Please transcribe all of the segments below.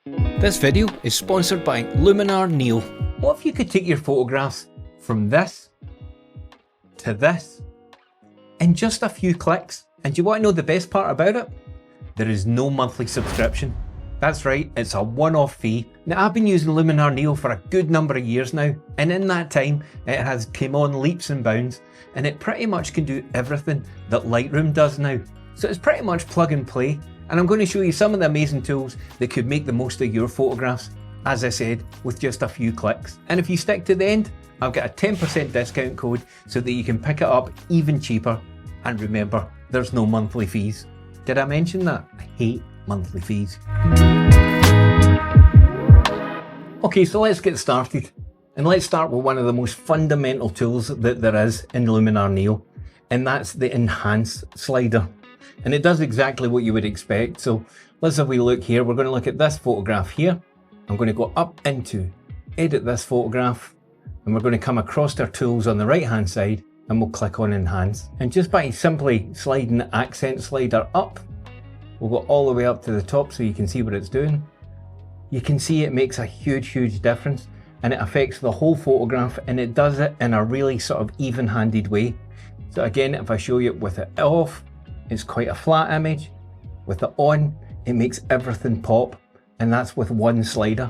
This video is sponsored by Luminar Neo. What if you could take your photographs from this to this in just a few clicks? And do you want to know the best part about it? There is no monthly subscription. That's right, it's a one-off fee. Now, I've been using Luminar Neo for a good number of years now, and in that time it has come on leaps and bounds, and it pretty much can do everything that Lightroom does now. So it's pretty much plug and play. And I'm going to show you some of the amazing tools that could make the most of your photographs, as I said, with just a few clicks. And if you stick to the end, I've got a 10% discount code so that you can pick it up even cheaper. And remember, there's no monthly fees. Did I mention that? I hate monthly fees. Okay, so let's get started. And let's start with one of the most fundamental tools that there is in Luminar Neo, and that's the Enhance slider. And it does exactly what you would expect. So let's have a wee look here. We're going to look at this photograph here. I'm going to go up into edit this photograph, and we're going to come across our tools on the right hand side, and we'll click on Enhance. And just by simply sliding the accent slider up, we'll go all the way up to the top so you can see what it's doing. You can see it makes a huge difference, and it affects the whole photograph, and it does it in a really sort of even-handed way. So again, if I show you with it off, it's quite a flat image. With it on, it makes everything pop, and that's with one slider.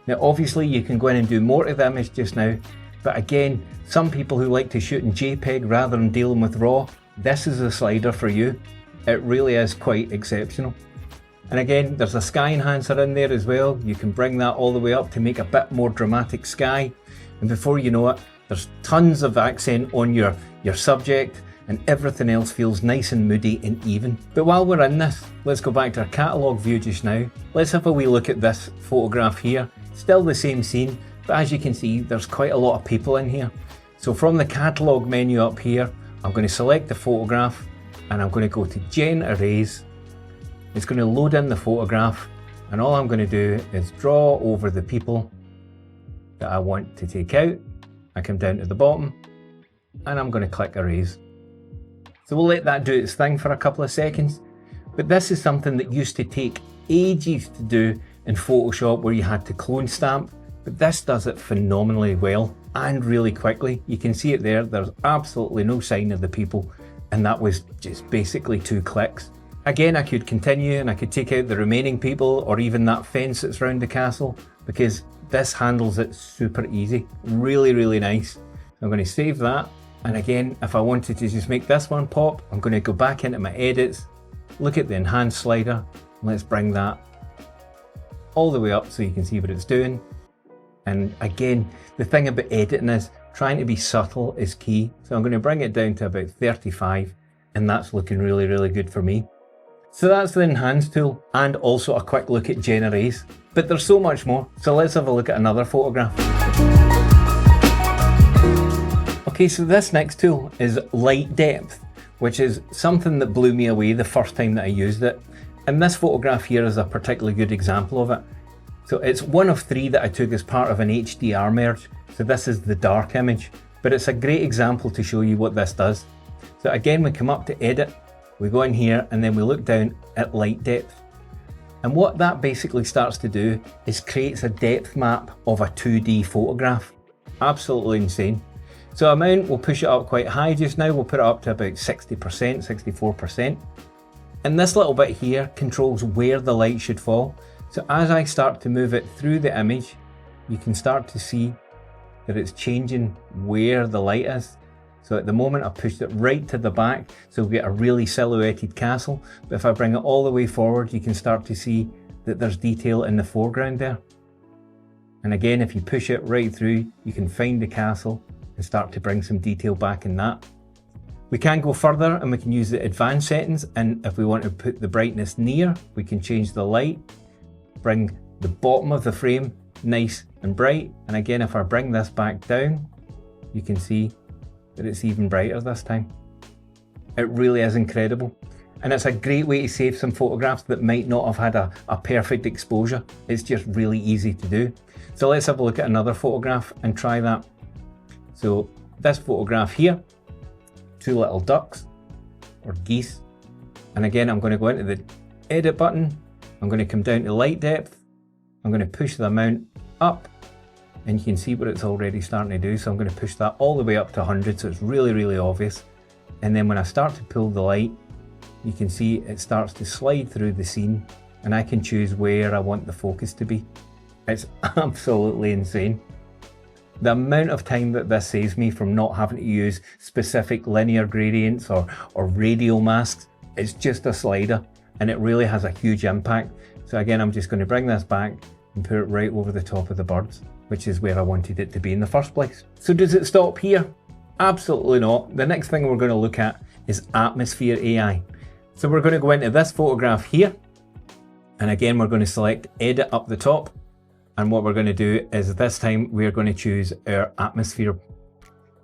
Now obviously you can go in and do more to the image just now, but again, some people who like to shoot in JPEG rather than dealing with RAW, this is a slider for you. It really is quite exceptional. And again, there's a sky enhancer in there as well. You can bring that all the way up to make a bit more dramatic sky, and before you know it, there's tons of accent on your subject, and everything else feels nice and moody and even. But while we're in this, let's go back to our catalogue view just now. Let's have a wee look at this photograph here. Still the same scene, but as you can see, there's quite a lot of people in here. So from the catalogue menu up here, I'm going to select the photograph, and I'm going to go to Gen Erase. It's going to load in the photograph, and all I'm going to do is draw over the people that I want to take out. I come down to the bottom, and I'm going to click Erase. So we'll let that do its thing for a couple of seconds. But this is something that used to take ages to do in Photoshop, where you had to clone stamp, but this does it phenomenally well and really quickly. You can see it there, there's absolutely no sign of the people, and that was just basically 2 clicks. Again, I could continue and I could take out the remaining people or even that fence that's around the castle, because this handles it super easy. Really nice. I'm going to save that. And again, if I wanted to just make this one pop, I'm going to go back into my edits, look at the Enhance slider, and let's bring that all the way up so you can see what it's doing. And again, the thing about editing is trying to be subtle is key. So I'm going to bring it down to about 35, and that's looking really good for me. So that's the Enhance tool, and also a quick look at Generative. But there's so much more, so let's have a look at another photograph. Okay, so this next tool is Light Depth, which is something that blew me away the first time that I used it. And this photograph here is a particularly good example of it. So it's one of 3 that I took as part of an HDR merge. So this is the dark image, but it's a great example to show you what this does. So again, we come up to edit, we go in here, and then we look down at Light Depth. And what that basically starts to do is creates a depth map of a 2D photograph. Absolutely insane. So amount, we'll push it up quite high just now. We'll put it up to about 60%, 64%. And this little bit here controls where the light should fall. So as I start to move it through the image, you can start to see that it's changing where the light is. So at the moment, I've pushed it right to the back, so we get a really silhouetted castle. But if I bring it all the way forward, you can start to see that there's detail in the foreground there. And again, if you push it right through, you can find the castle and start to bring some detail back in that. We can go further and we can use the advanced settings, and if we want to put the brightness near, we can change the light, bring the bottom of the frame nice and bright, and again, if I bring this back down, you can see that it's even brighter this time. It really is incredible, and it's a great way to save some photographs that might not have had a perfect exposure. It's just really easy to do. So let's have a look at another photograph and try that. So this photograph here, 2 little ducks or geese, and again I'm going to go into the edit button, I'm going to come down to light depth, I'm going to push the amount up, and you can see what it's already starting to do. So I'm going to push that all the way up to 100, so it's really, really obvious. And then when I start to pull the light, you can see it starts to slide through the scene, and I can choose where I want the focus to be. It's absolutely insane. The amount of time that this saves me from not having to use specific linear gradients or radial masks. It's just a slider, and it really has a huge impact. So again, I'm just going to bring this back and put it right over the top of the birds, which is where I wanted it to be in the first place. So does it stop here? Absolutely not. The next thing we're going to look at is atmosphere AI. So we're going to go into this photograph here, and again we're going to select edit up the top, and what we're going to do is this time we're going to choose our atmosphere.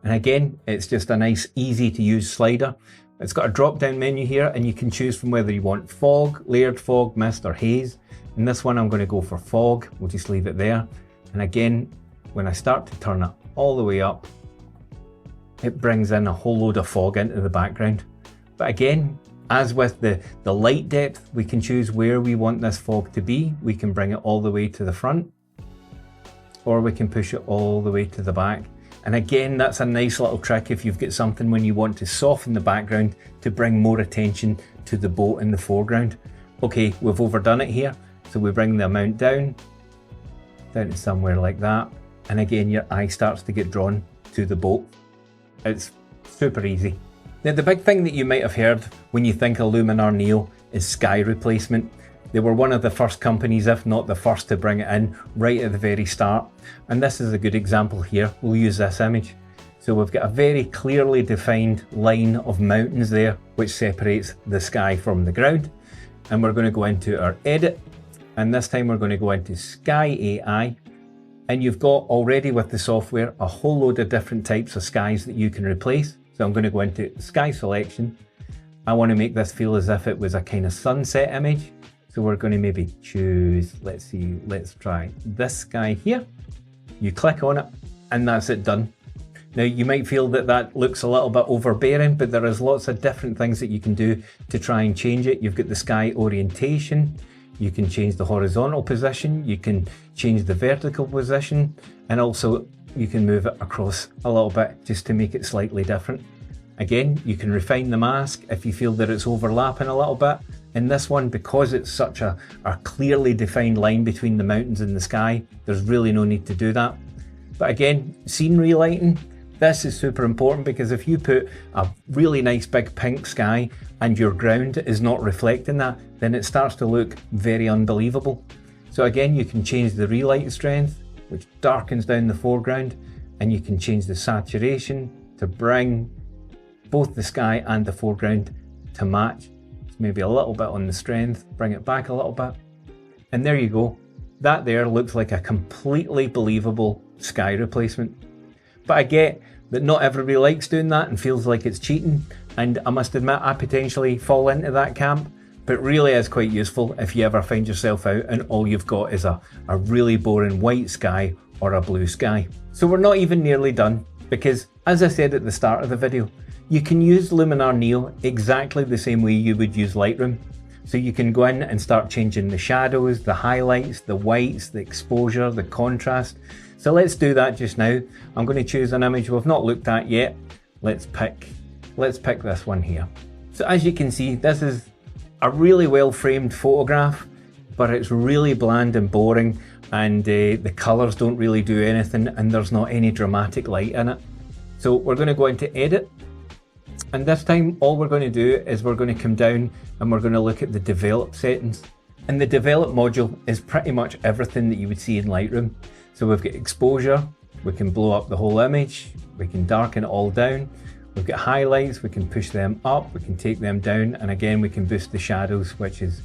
And again, it's just a nice easy to use slider. It's got a drop down menu here, and you can choose from whether you want fog, layered fog, mist or haze. In this one I'm going to go for fog. We'll just leave it there. And again, when I start to turn it all the way up, it brings in a whole load of fog into the background. But again, as with the light depth, we can choose where we want this fog to be. We can bring it all the way to the front, or we can push it all the way to the back. And again, that's a nice little trick if you've got something when you want to soften the background to bring more attention to the boat in the foreground. Okay, we've overdone it here. So we bring the amount down to somewhere like that. And again, your eye starts to get drawn to the boat. It's super easy. Now, the big thing that you might have heard when you think of Luminar Neo is sky replacement. They were one of the first companies, if not the first, to bring it in right at the very start. And this is a good example here. We'll use this image. So we've got a very clearly defined line of mountains there, which separates the sky from the ground. And we're going to go into our edit. And this time we're going to go into Sky AI. And you've got already with the software a whole load of different types of skies that you can replace. So I'm going to go into Sky Selection. I want to make this feel as if it was a kind of sunset image. So we're going to maybe choose, let's try this sky here. You click on it and that's it done. Now you might feel that that looks a little bit overbearing, but there is lots of different things that you can do to try and change it. You've got the sky orientation. You can change the horizontal position. You can change the vertical position. And also you can move it across a little bit just to make it slightly different. Again, you can refine the mask if you feel that it's overlapping a little bit. In this one, because it's such a clearly defined line between the mountains and the sky, there's really no need to do that. But again, scene relighting, this is super important, because if you put a really nice big pink sky and your ground is not reflecting that, then it starts to look very unbelievable. So again, you can change the relight strength, which darkens down the foreground, and you can change the saturation to bring both the sky and the foreground to match. Maybe a little bit on the strength, bring it back a little bit. And there you go. That there looks like a completely believable sky replacement. But I get that not everybody likes doing that and feels like it's cheating. And I must admit, I potentially fall into that camp, but really is quite useful if you ever find yourself out and all you've got is a really boring white sky or a blue sky. So we're not even nearly done, because as I said at the start of the video, you can use Luminar Neo exactly the same way you would use Lightroom. So you can go in and start changing the shadows, the highlights, the whites, the exposure, the contrast. So let's do that just now. I'm going to choose an image we've not looked at yet. Let's pick this one here. So as you can see, this is a really well framed photograph, but it's really bland and boring, and the colors don't really do anything, and there's not any dramatic light in it. So we're going to go into edit. And this time, all we're going to do is we're going to come down and we're going to look at the develop settings. And the develop module is pretty much everything that you would see in Lightroom. So we've got exposure, we can blow up the whole image, we can darken it all down. We've got highlights, we can push them up, we can take them down. And again, we can boost the shadows, which is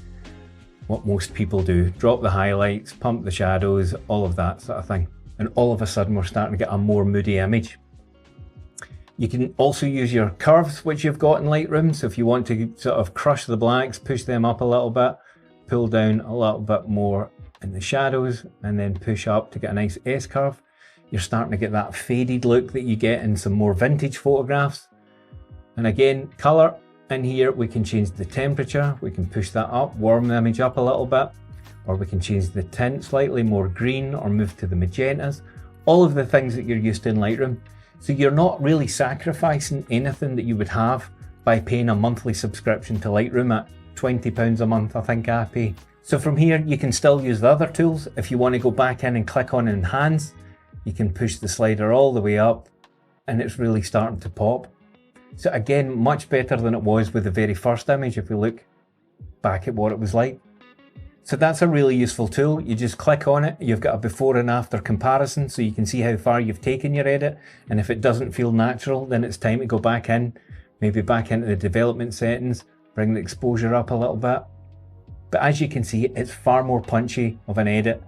what most people do. Drop the highlights, pump the shadows, all of that sort of thing. And all of a sudden, we're starting to get a more moody image. You can also use your curves, which you've got in Lightroom. So if you want to sort of crush the blacks, push them up a little bit, pull down a little bit more in the shadows, and then push up to get a nice S curve. You're starting to get that faded look that you get in some more vintage photographs. And again, color. In here, we can change the temperature. We can push that up, warm the image up a little bit. or we can change the tint slightly more green or move to the magentas. All of the things that you're used to in Lightroom. So you're not really sacrificing anything that you would have by paying a monthly subscription to Lightroom at £20 a month, I think I pay. So from here, you can still use the other tools. If you want to go back in and click on Enhance, you can push the slider all the way up and it's really starting to pop. So again, much better than it was with the very first image if we look back at what it was like. So that's a really useful tool. You just click on it, you've got a before and after comparison so you can see how far you've taken your edit, and if it doesn't feel natural, then it's time to go back in, maybe back into the development settings, bring the exposure up a little bit. But as you can see, it's far more punchy of an edit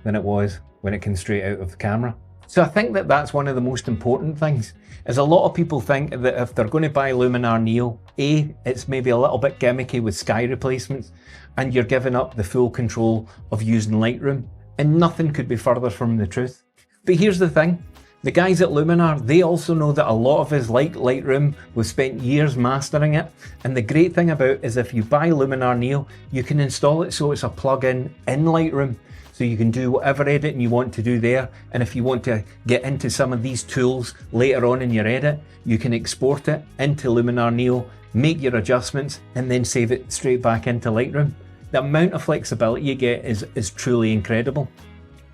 than it was when it came straight out of the camera. So I think that that's one of the most important things, is a lot of people think that if they're going to buy Luminar Neo, it's maybe a little bit gimmicky with sky replacements, and you're giving up the full control of using Lightroom, and nothing could be further from the truth. But here's the thing, the guys at Luminar, they also know that a lot of us like Lightroom. We've spent years mastering it, and the great thing about is if you buy Luminar Neo, you can install it so it's a plugin in Lightroom. So you can do whatever editing you want to do there, and if you want to get into some of these tools later on in your edit, you can export it into Luminar Neo, make your adjustments, and then save it straight back into Lightroom. The amount of flexibility you get is truly incredible.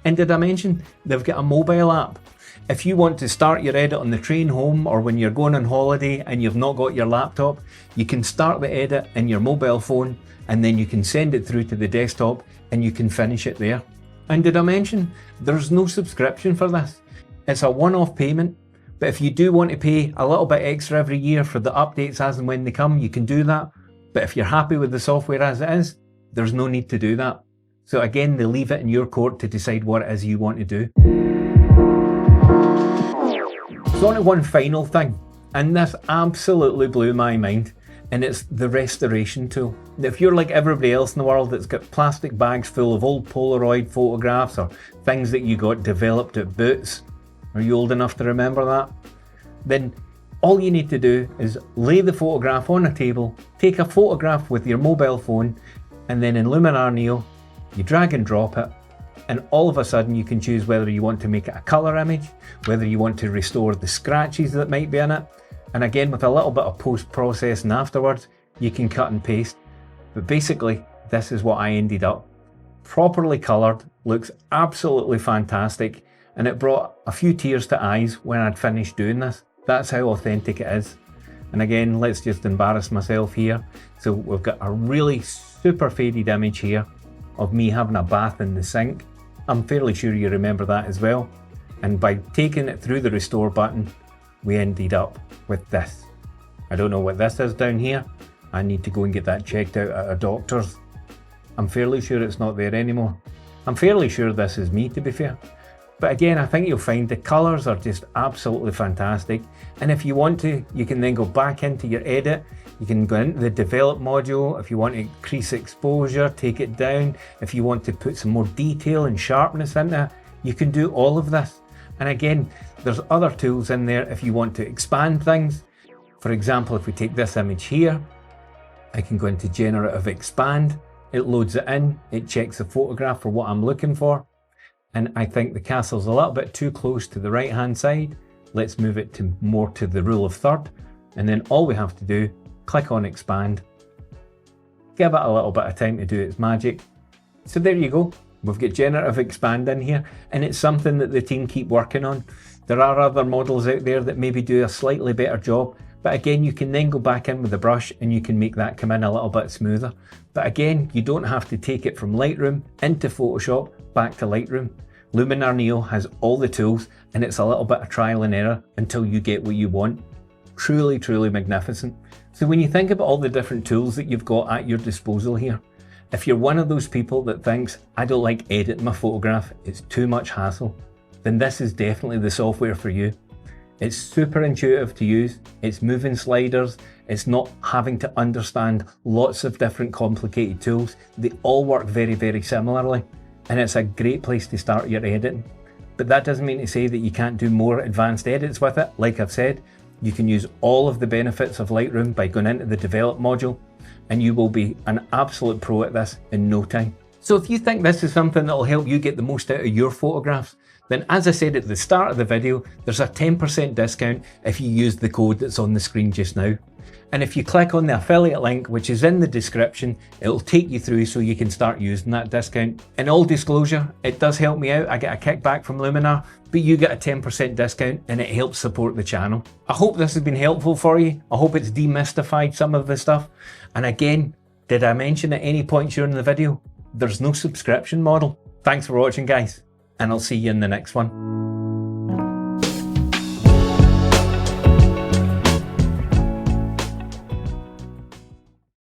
And did I mention they've got a mobile app? If you want to start your edit on the train home or when you're going on holiday and you've not got your laptop, you can start the edit in your mobile phone and then you can send it through to the desktop and you can finish it there. And did I mention there's no subscription for this? It's a one-off payment, but if you do want to pay a little bit extra every year for the updates as and when they come, you can do that. But if you're happy with the software as it is, there's no need to do that. So again, they leave it in your court to decide what it is you want to do. So on to one final thing, and this absolutely blew my mind, and it's the restoration tool. If you're like everybody else in the world that's got plastic bags full of old Polaroid photographs or things that you got developed at Boots, are you old enough to remember that? Then all you need to do is lay the photograph on a table, take a photograph with your mobile phone, and then in Luminar Neo, you drag and drop it, and all of a sudden you can choose whether you want to make it a color image, whether you want to restore the scratches that might be in it, and again with a little bit of post-processing afterwards, you can cut and paste. But basically, this is what I ended up. Properly coloured, looks absolutely fantastic, and it brought a few tears to eyes when I'd finished doing this. That's how authentic it is. And again, let's just embarrass myself here. So we've got a really super faded image here of me having a bath in the sink. I'm fairly sure you remember that as well. And by taking it through the restore button, we ended up with this. I don't know what this is down here. I need to go and get that checked out at a doctor's. I'm fairly sure it's not there anymore. I'm fairly sure this is me, to be fair. But again, I think you'll find the colours are just absolutely fantastic. And if you want to, you can then go back into your edit. You can go into the develop module. If you want to increase exposure, take it down. If you want to put some more detail and sharpness into it, you can do all of this. And again, there's other tools in there if you want to expand things. For example, if we take this image here, I can go into Generative Expand. It loads it in, it checks the photograph for what I'm looking for. And I think the castle's a little bit too close to the right hand side. Let's move it to more to the rule of third. And then all we have to do, click on expand. Give it a little bit of time to do its magic. So there you go. We've got Generative Expand in here, and it's something that the team keep working on. There are other models out there that maybe do a slightly better job, but again, you can then go back in with a brush and you can make that come in a little bit smoother. But again, you don't have to take it from Lightroom into Photoshop back to Lightroom. Luminar Neo has all the tools, and it's a little bit of trial and error until you get what you want. Truly, truly magnificent. So when you think about all the different tools that you've got at your disposal here, if you're one of those people that thinks, I don't like editing my photograph, it's too much hassle, then this is definitely the software for you. It's super intuitive to use, it's moving sliders, it's not having to understand lots of different complicated tools. They all work very, very similarly, and it's a great place to start your editing. But that doesn't mean to say that you can't do more advanced edits with it. Like I've said, you can use all of the benefits of Lightroom by going into the develop module, and you will be an absolute pro at this in no time. So if you think this is something that will help you get the most out of your photographs, then as I said at the start of the video, there's a 10% discount if you use the code that's on the screen just now. And if you click on the affiliate link, which is in the description, it'll take you through so you can start using that discount. In all disclosure, it does help me out. I get a kickback from Luminar, but you get a 10% discount and it helps support the channel. I hope this has been helpful for you. I hope it's demystified some of the stuff. And again, did I mention at any point during the video, there's no subscription model. Thanks for watching, guys, and I'll see you in the next one.